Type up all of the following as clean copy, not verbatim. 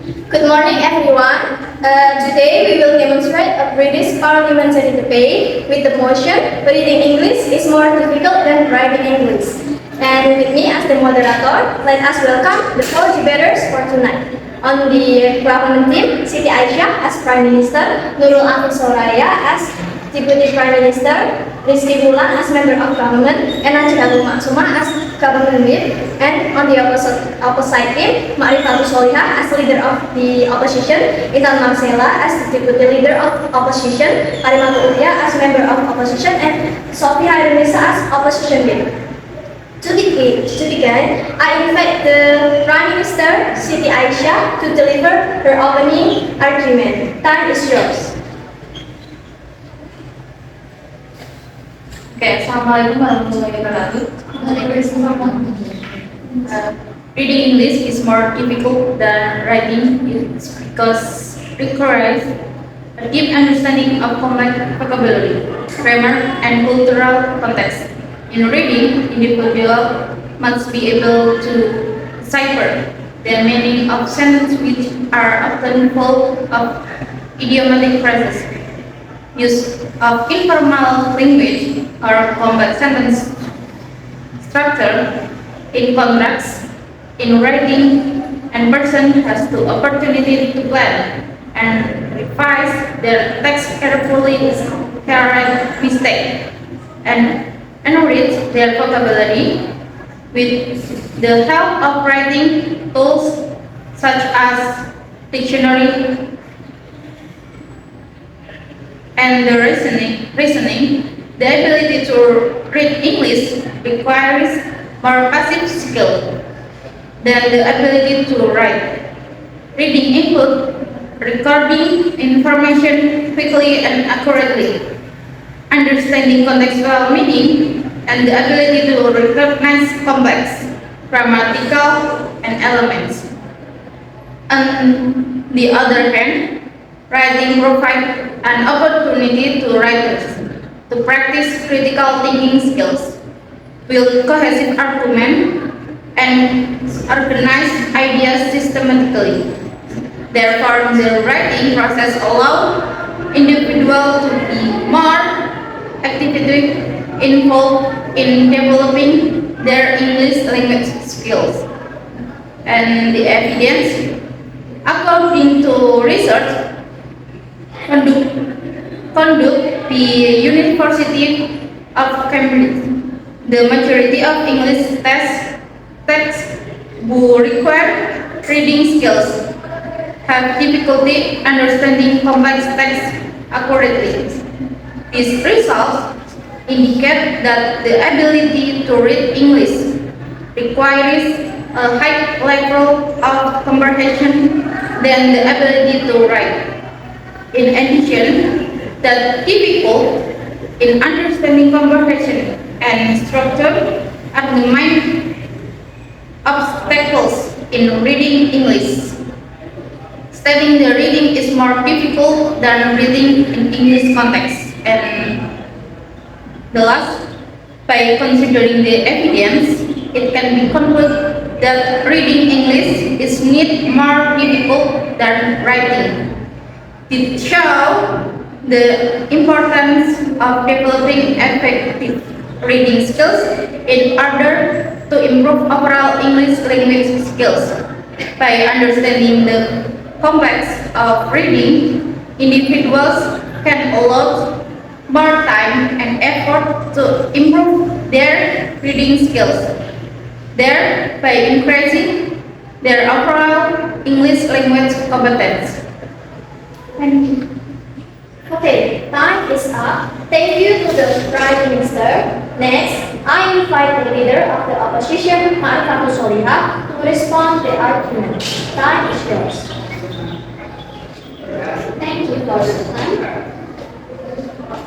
Good morning, everyone. Today we will demonstrate a British parliamentary debate with the motion reading English is more difficult than writing English. And with me as the moderator, let us welcome the four debaters for tonight. On the government team, Siti Aisyah as Prime Minister, Nurul Afiq Soraya as Deputy Prime Minister, Rizky Bulan as Member of Government, and Najib Maksuma as Government Whip. And on the opposite team, Ma'rifatul Solihah as Leader of the Opposition, Intan Marcela as the Deputy Leader of Opposition, Karimatul Ulia as Member of Opposition, and Sophia Hairunisa as Opposition Whip. To begin, I invite the Prime Minister, Siti Aisyah, to deliver her opening argument. Time is yours. Okay, Assalamualaikum warahmatullahi wabarakatuh. Reading English is more difficult than writing it because it requires a deep understanding of complex vocabulary, grammar, and cultural context. In reading, individual must be able to decipher the meaning of sentences which are often full of idiomatic phrases, use of informal language or complex sentence structure. In contrast, in writing, a person has the opportunity to plan and revise their text carefully, correct mistake, and enrich their vocabulary with the help of writing tools such as dictionary and the reasoning. The ability to read English requires more passive skill than the ability to write. Reading includes recording information quickly and accurately, understanding contextual meaning, and the ability to recognize complex grammatical and elements. On the other hand, writing provides an opportunity to writers to practice critical thinking skills, build cohesive argument, and organize ideas systematically. Therefore, the writing process allows individuals to be more actively involved in developing their English language skills. And the evidence, according to research conduct the University of Cambridge, the majority of English texts who require reading skills have difficulty understanding complex text accurately. These results indicate that the ability to read English requires a high level of comprehension than the ability to write. In addition, the difficult in understanding comprehension and structure are the main obstacles in reading English. Studying the reading is more difficult than reading in English context. And the last, by considering the evidence, it can be concluded that reading English is need more difficult than writing. It shows the importance of developing effective reading skills in order to improve overall English language skills. By understanding the complex of reading, individuals can allot more time and effort to improve their reading skills, thereby increasing their overall English language competence. Thank you. Okay, time is up. Thank you to the Prime Minister. Next, I invite the Leader of the Opposition, Ma'rifatul Solihah, to respond to the argument. Time is yours. Thank you for the time.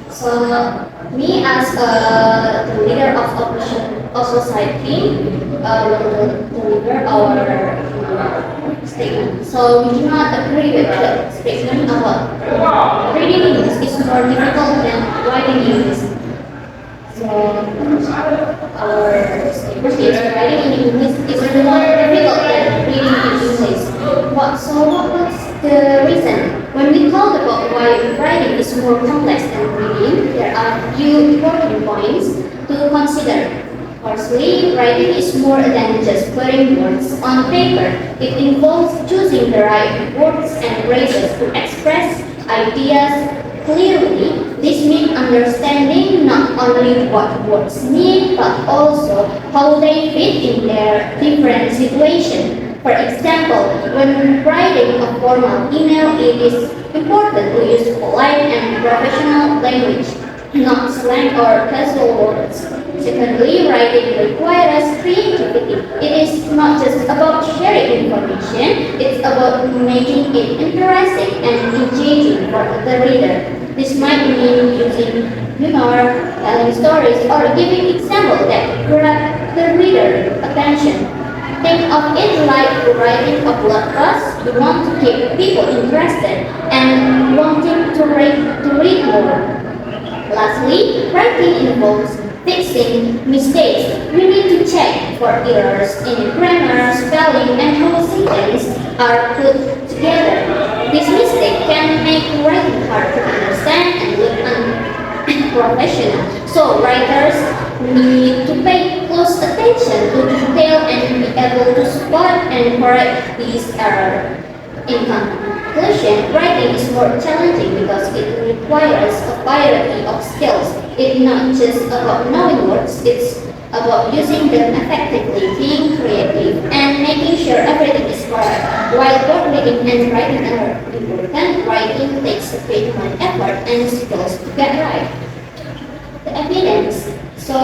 So, me as the Leader of society will deliver our statement. So we do not agree with the statement about reading English is more difficult than writing English. So our statement is writing in English is more difficult than reading in English. What So what was the reason? When we talk about why writing is more complex than reading, there are a few important points to consider. Firstly, writing is more than just putting words on paper. It involves choosing the right words and phrases to express ideas clearly. This means understanding not only what words mean, but also how they fit in their different situation. For example, when writing a formal email, it is important to use polite and professional language, not slang or casual words. Secondly, writing requires creativity. It is not just about sharing information, it's about making it interesting and engaging for the reader. This might mean using humor, telling stories, or giving examples that grab the reader's attention. Think of it like writing a blog post. You want to keep people interested and wanting to read more. Lastly, writing involves fixing mistakes. We need to check for errors in grammar, spelling, and how sentences are put together. This mistake can make writing hard to understand and look unprofessional. So writers need to pay close attention to detail and be able to spot and correct these errors. In conclusion, writing is more challenging because it requires a variety of skills. It's not just about knowing words, it's about using them effectively, being creative, and making sure everything is correct. While both reading and writing are important, writing takes a bit more effort and skills to get right. The evidence. So,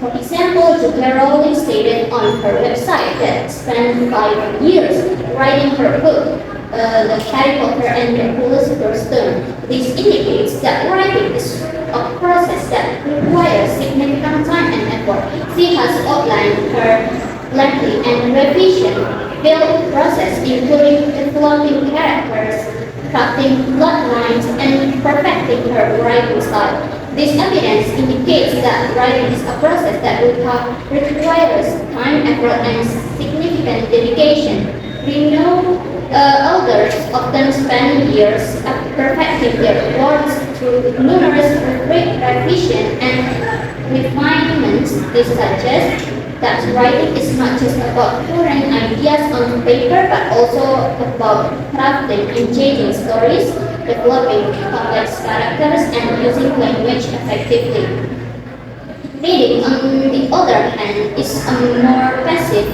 for example, J.K. Rowling stated on her website that spent 5 years writing her book, The Harry Potter and the Philosopher's Stone. This indicates that writing is a process that requires significant time and effort. She has outlined her lengthy and revision-filled process, including developing characters, crafting plot lines, and perfecting her writing style. This evidence indicates that writing is a process that requires time, effort, and significant dedication. We know authors often spend years perfecting their words through numerous revision and refinements. This suggests that writing is not just about putting ideas on paper, but also about crafting engaging stories, developing complex characters, and using language effectively. Reading, on the other hand, is a more passive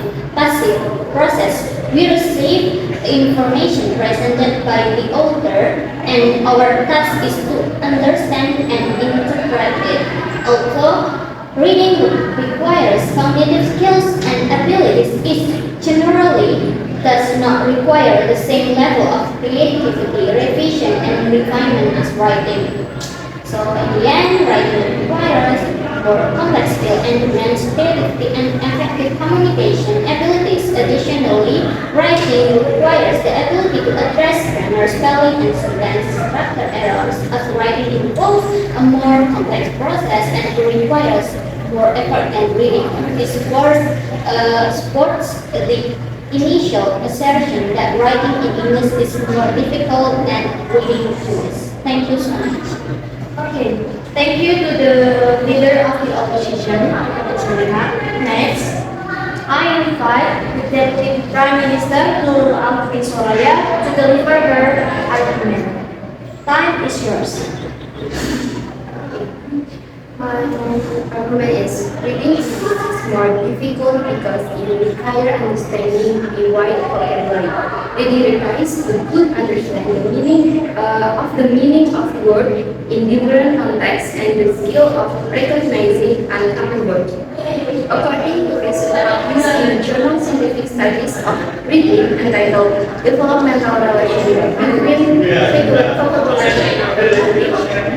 process. We receive information presented by the author, and our task is to understand and interpret it. Although reading requires cognitive skills and abilities, it generally does not require the same level of creativity, revision, and refinement as writing. So in the end, writing requires more complex skill and demands creativity and effective communication abilities. Additionally, writing requires the ability to address grammar, spelling, and sentence structure errors, as writing involves a more complex process and requires more effort than reading. This supports the initial assertion that writing in English is more difficult than reading English. Thank you so much. Okay, thank you to the leader of the opposition, Next, I invite the Deputy Prime Minister Nurul Arifin Soraya to deliver her argument. Time is yours. My argument is reading is more difficult because it requires understanding the wide vocabulary. Reading requires a good understanding of the meaning of word in different contexts and the skill of recognizing uncommon words. According to recent published in the Journal Scientific Studies of Reading entitled Developmental Relationship between Vocabulary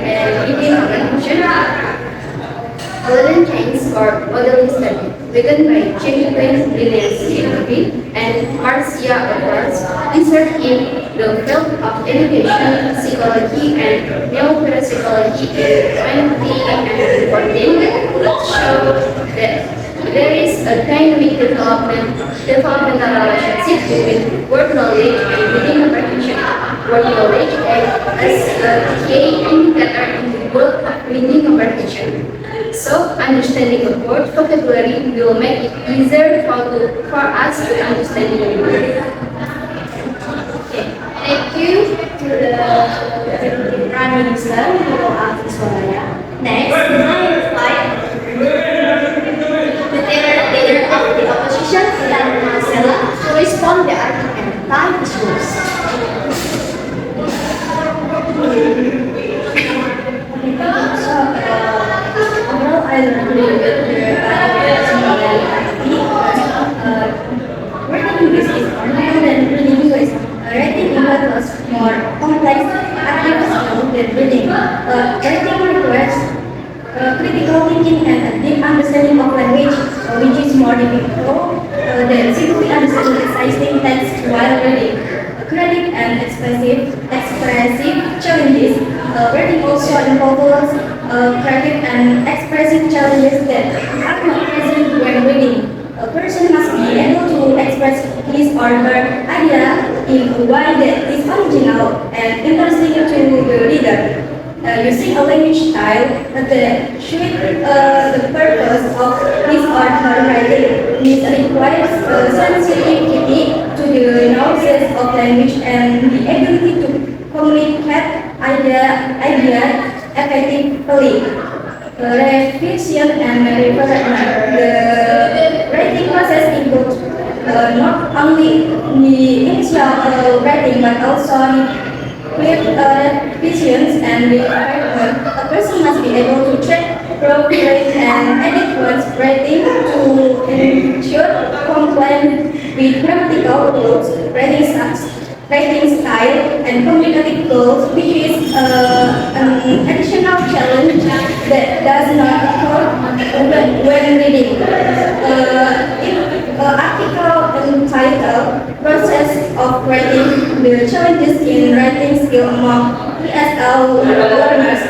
and Reading Comprehension, Golden Chains or Modeling Study, written by Genuine Brilliancy and Marcia Edwards, research in the field of education, psychology, and neuropsychology in 2014 show that there is a dynamic developmental relationship between word knowledge and vocabulary as a key indicator in the work of reading comprehension. So, understanding a word vocabulary will make it easier for us to understand it. Thank you to the Prime Minister for asking Soraya. Next, I invite the leader of the opposition, Sedan Marcella, to respond the argument. Time is yours. Overall, I agree with the writing English is more difficult than reading English. Writing English was more complex active skill than reading. Writing requires critical thinking and a deep understanding of language, which is more difficult than simply understanding existing text while reading. Creative and expressive challenges. Writing also involves creative and expressive challenges that are not present when reading. A person must be able to express his or her idea in a way that is original and interesting to the reader. Using a language style that suits the purpose of his or her writing. This requires sensitivity to the nuances of language and the ability to communicate ideas effectively. Revision and refinement. The writing process includes not only the initial writing but also with revisions and refinement. A person must be able to check, proofread, and edit one's writing to ensure compliance with grammatical rules, writing style, and communicative goals, which is an additional challenge that does not occur when reading. In article entitled Process of Writing, the challenges in writing skill among ESL learners,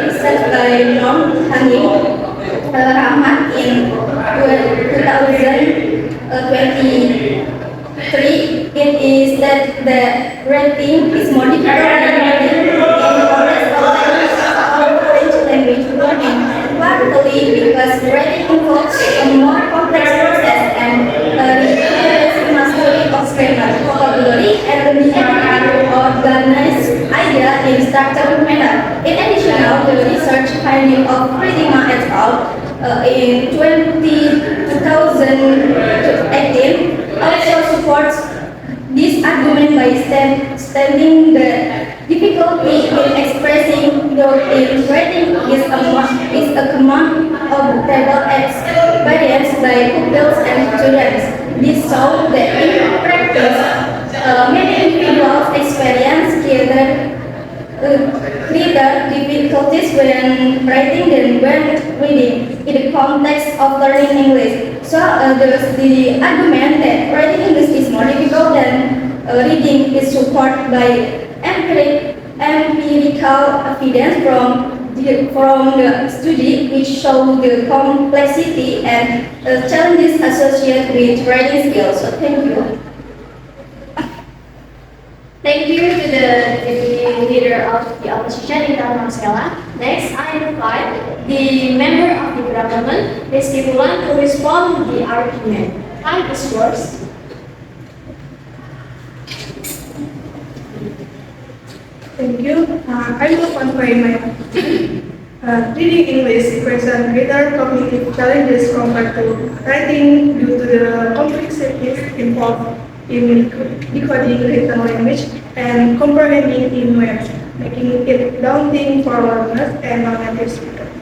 research by Norm Hani Rahmat in 2023, it is that the writing is more difficult than reading in context of French language learning, partly because writing involves a more complex process and requires mastery of grammar, vocabulary, and the ability to organize ideas in structured manner. In addition, the research finding of Friedman et al. In 2018 also supports this argument by stating that difficulty in expressing thought in writing is a common observable experience by pupils and students. This shows that in practice, many individuals experience greater difficulties when writing than when reading in the context of learning English. So there's the argument that writing English is more difficult than reading is supported by empirical evidence from the study which show the complexity and challenges associated with writing skills. So thank you. Thank you to the deputy leader of the opposition, Intan Marcella. Next, I invite the member of the government, Ms. Kibulan, to respond to the argument. Time is yours. Thank you. I will confirm my reading English presents greater cognitive challenges compared to writing due to the complexities involved in decoding written language and comprehending in words, making it daunting for learners and non-native speakers.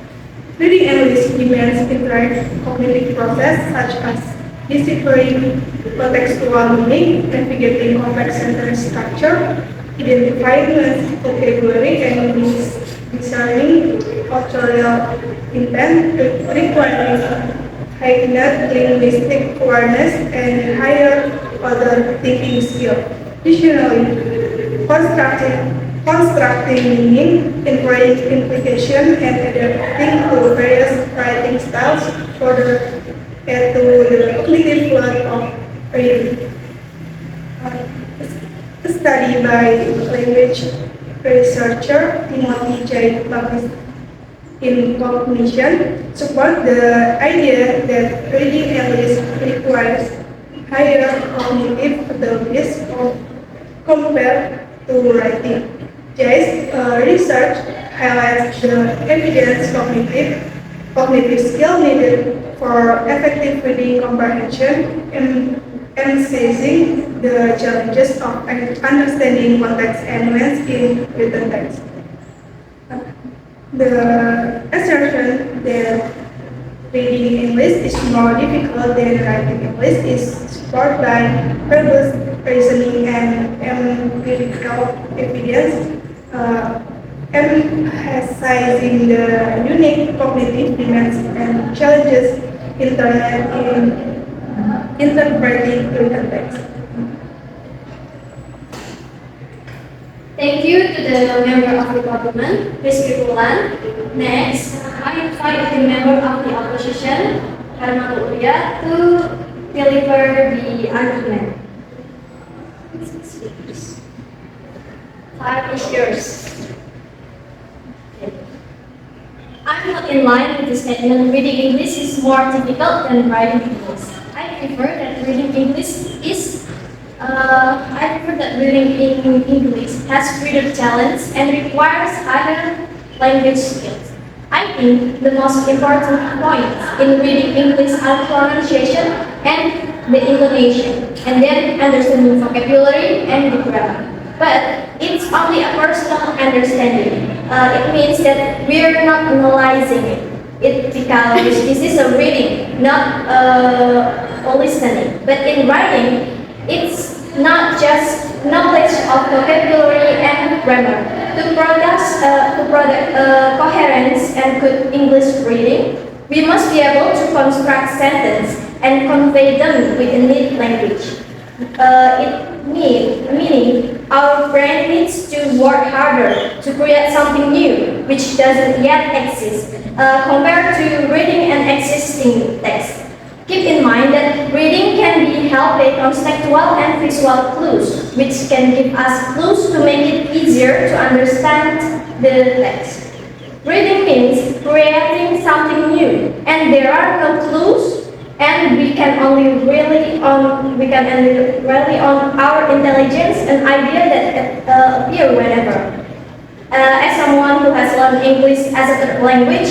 Reading English demands indirect cognitive process such as deciphering contextual meaning, navigating complex sentence structure, identifying vocabulary, and discerning cultural intent, requiring heightened linguistic awareness and higher order thinking skill. Additionally, constructing meaning, inquiring implication, and adapting to various writing styles further add to the cognitive load of reading. A study by language researcher Timothy J. published in Cognition support the idea that reading English requires higher cognitive abilities compared to writing. J's research highlights the evidence cognitive skill needed for effective reading comprehension and emphasizing the challenges of understanding context and nuance in written text. The assertion that reading English is more difficult than writing English is supported by robust reasoning and empirical evidence, emphasizing the unique cognitive demands and challenges internet in interpreting written text. Thank you to the member of the government, Ms. Kipulan. Next, I invite the member of the opposition, Hermanto Uria, to deliver the argument. 5 is yours. I'm not in line with the statement reading English is more difficult than writing English. I prefer that reading in English has greater talents and requires higher language skills. I think the most important points in reading English are pronunciation and the intonation, and then understanding vocabulary and the grammar. But it's only a personal understanding. It means that we're not analyzing it. Because this is a reading, not a listening. But in writing, it's not just knowledge of vocabulary and grammar. To product coherence and good English reading, we must be able to construct sentences and convey them with a neat language. Meaning our brain needs to work harder to create something new which doesn't yet exist compared to reading an existing text. Keep in mind that reading can be helped by contextual and visual clues, which can give us clues to make it easier to understand the text. Reading means creating something new, and there are no clues, and we can only rely on our intelligence and idea that appear whenever. As someone who has learned English as a third language,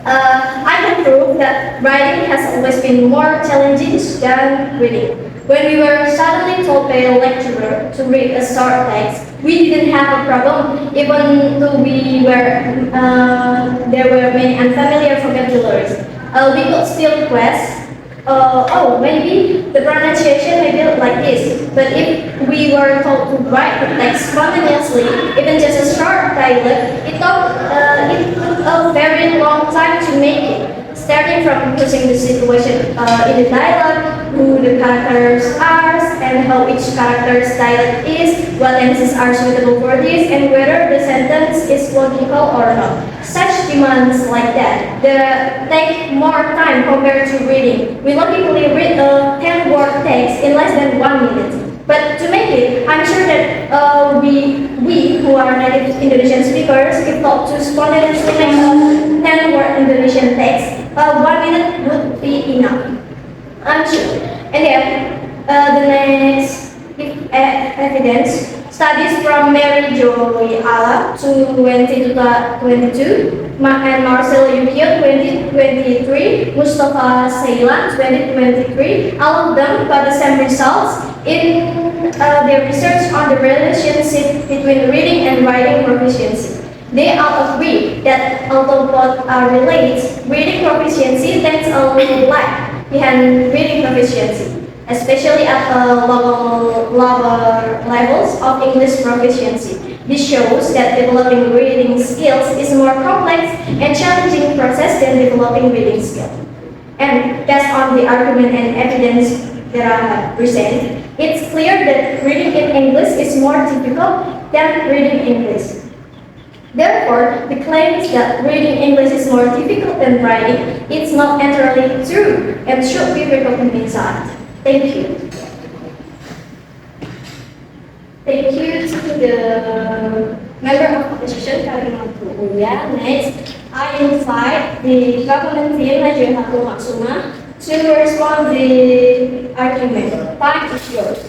I can prove that writing has always been more challenging than reading. When we were suddenly told by a lecturer to read a short text, we didn't have a problem, even though there were many unfamiliar vocabularies. We could still request, maybe the pronunciation may be like this. But if we were told to write the text spontaneously, even just a short dialect, it took a very long time to make it. Starting from choosing the situation in the dialogue, who the characters are, and how each character's dialect is, what tenses are suitable for this, and whether the sentence is logical or not. Such demands like that take more time compared to reading. We logically read a 10-word text in less than 1 minute. But to make it, I'm sure that we who are native Indonesian speakers, if taught to spontaneously make a 10-word Indonesian text, 1 minute would be enough. I'm sure. And then the next evidence, studies from Mary Joy Ala 2022, and Marcel Yukio 2023, Mustafa Ceylan 2023, all of them got the same results in their research on the relationship between reading and writing proficiency. They all agree that although both are related, reading proficiency takes a little lag behind reading proficiency, especially at lower levels of English proficiency. This shows that developing reading skills is a more complex and challenging process than developing reading skills. And based on the argument and evidence that I have presented, it's clear that reading in English is more difficult than reading English. Therefore, the claim is that reading English is more difficult than writing. It's not entirely true and should be recognized. Thank you. Thank you to the member of opposition Kalimantan Mulia. Next, I invite the government team Najib Hatul Maksuma to respond the argument. Time is yours.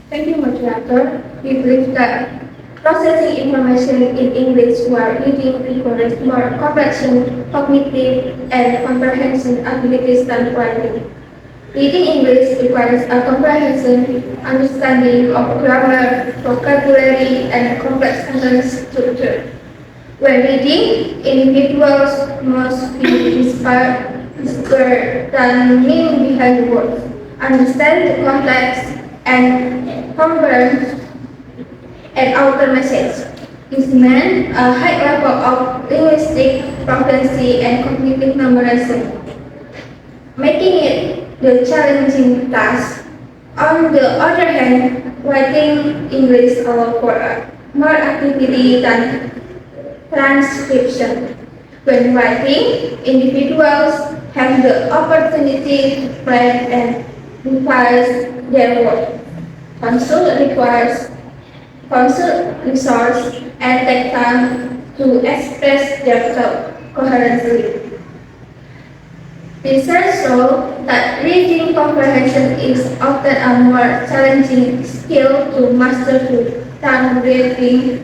Thank you, moderator. We believe that processing information in English while reading requires more complex cognitive and comprehension abilities than writing. Reading English requires a comprehensive understanding of grammar, vocabulary, and complex sentence structure. When reading, individuals must be inspired than meaning behind the words, understand the context, and comprehend an outer message. This meant a high level of linguistic proficiency and cognitive memorization, making it the challenging task. On the other hand, writing English allows for more activity than transcription. When writing, individuals have the opportunity to plan and revise their work. Consult resource and take time to express their thoughts coherently. Research shows that reading comprehension is often a more challenging skill to master than reading.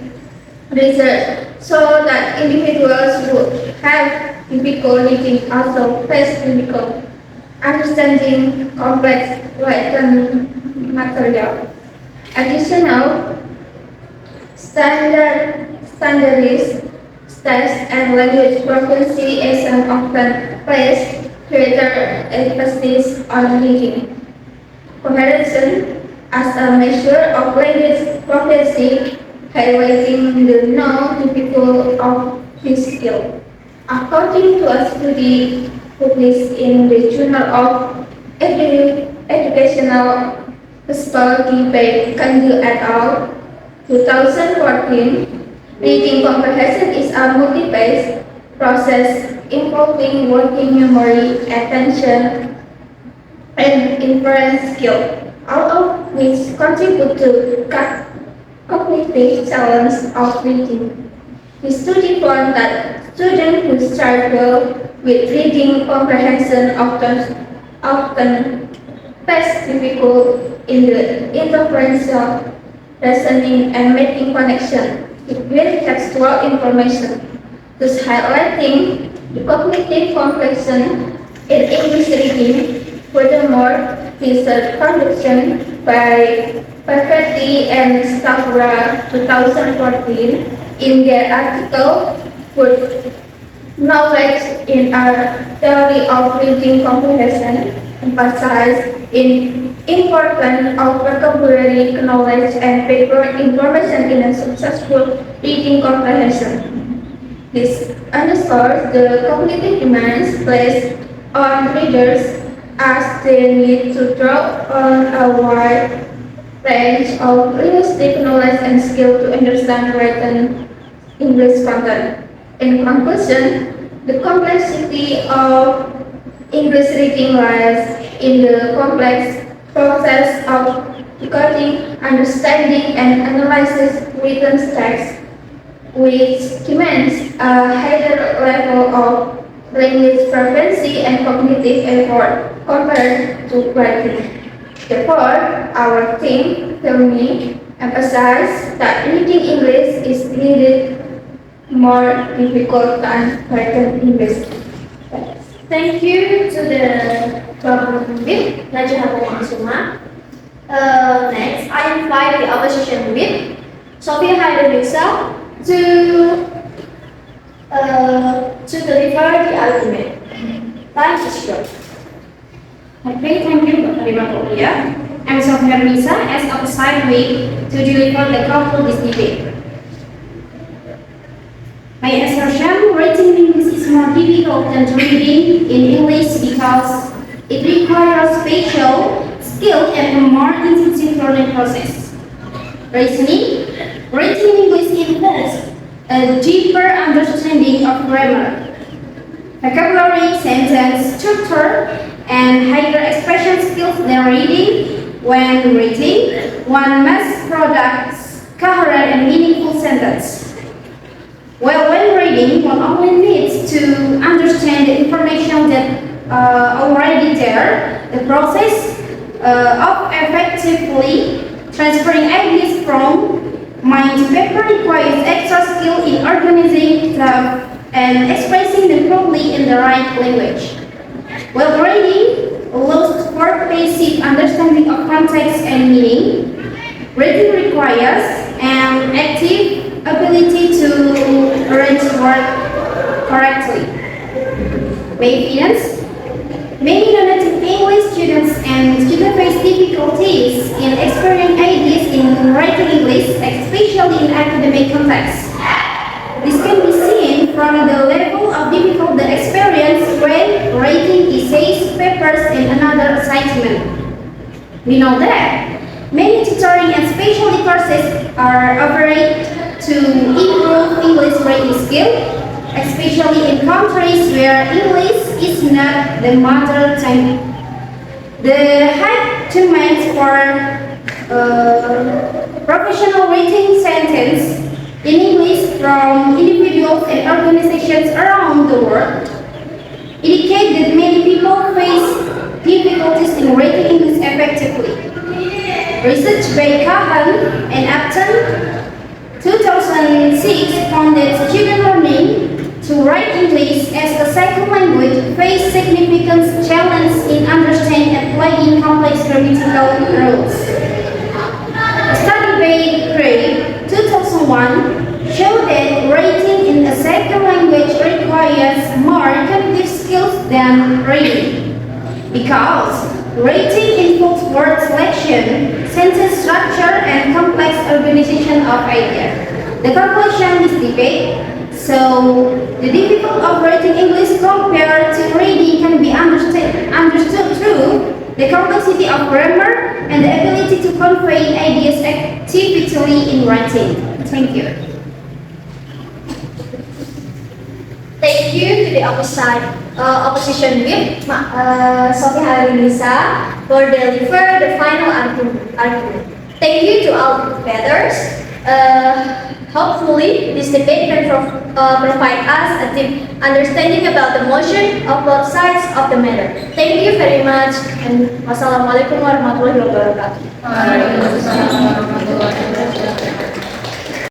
Research so that individuals who have difficult reading also face difficult understanding complex written material. Additional standardized tests and language pronunciation often place greater emphasis on reading comprehension as a measure of language proficiency, highlighting the non-difficult of this skill. According to a study published in the Journal of Educational Psychology by Kandu et al. 2014, reading comprehension is a multi-phase process involving working memory, attention, and inference skill, all of which contribute to cognitive challenge of reading. The study found that students who struggle with reading comprehension often face difficulty in the inferential reasoning and making connection with textual information, thus highlighting the cognitive complexity in English reading. Furthermore, research conducted by Perfetti and Stavra 2014 in their article put knowledge in a theory of reading comprehension emphasized in importance of vocabulary knowledge and paper information in a successful reading comprehension. This underscores the cognitive demands placed on readers as they need to draw on a wide range of linguistic knowledge and skill to understand written English content. In conclusion, the complexity of English reading lies in the complex process of decoding, understanding, and analyzing written text, which demands a higher level of language proficiency and cognitive effort compared to writing. Therefore, our team firmly emphasizes that reading English is needed more difficult than written English. Thank you to the government whip, Najib Hatul Maksuma. Next, I invite the opposition whip, Sophia Haider to deliver the argument. Time is yours. Okay, thank you, Dr. Rimakolia. I'm Sophia Nisa as opposite week to deliver the conclude this debate. My assertion, writing English is more difficult than reading in English because it requires spatial skill and a more intensive learning process. Writing English involves a deeper understanding of grammar, vocabulary, sentence structure, and higher expression skills than reading. When reading, one must produce coherent and meaningful sentence. Well, when reading, one only needs to understand the information that already there. The process of effectively transferring ideas from mind to paper requires extra skill in organizing thought and expressing them properly in the right language. While reading allows for passive understanding of context and meaning, reading requires an active ability to arrange words correctly. My opinions? Many non-native English students and students face difficulties in expressing ideas in writing English, especially in academic contexts. This can be seen from the level of difficulty experienced when writing essays, papers, and another assignment. We know that many tutoring and specialty courses are offered to improve English writing skill, especially in countries where English is not the mother tongue. The high demand for professional writing sentence in English from individuals and organizations around the world indicate that many people face difficulties in writing English effectively. Research by Kahan and Upton 2006 found that student learning to write English as a second language face significant challenge in understanding and applying complex grammatical rules. A study by Gray 2001 showed that writing in a second language requires more cognitive skills than reading, because writing involves word selection, sentence structure, and complex organization of ideas. The conclusion is debate. So, the difficulty of writing English compared to reading can be understood through the complexity of grammar and the ability to convey ideas actively in writing. Thank you. Thank you to the opposition whip, Sophie Harinisa, for deliver the final argument. Thank you to all debaters. Hopefully, this debate can provide us a deep understanding about the motion of both sides of the matter. Thank you very much, and wassalamualaikum warahmatullahi wabarakatuh. Waalaikumsalam warahmatullahi wabarakatuh.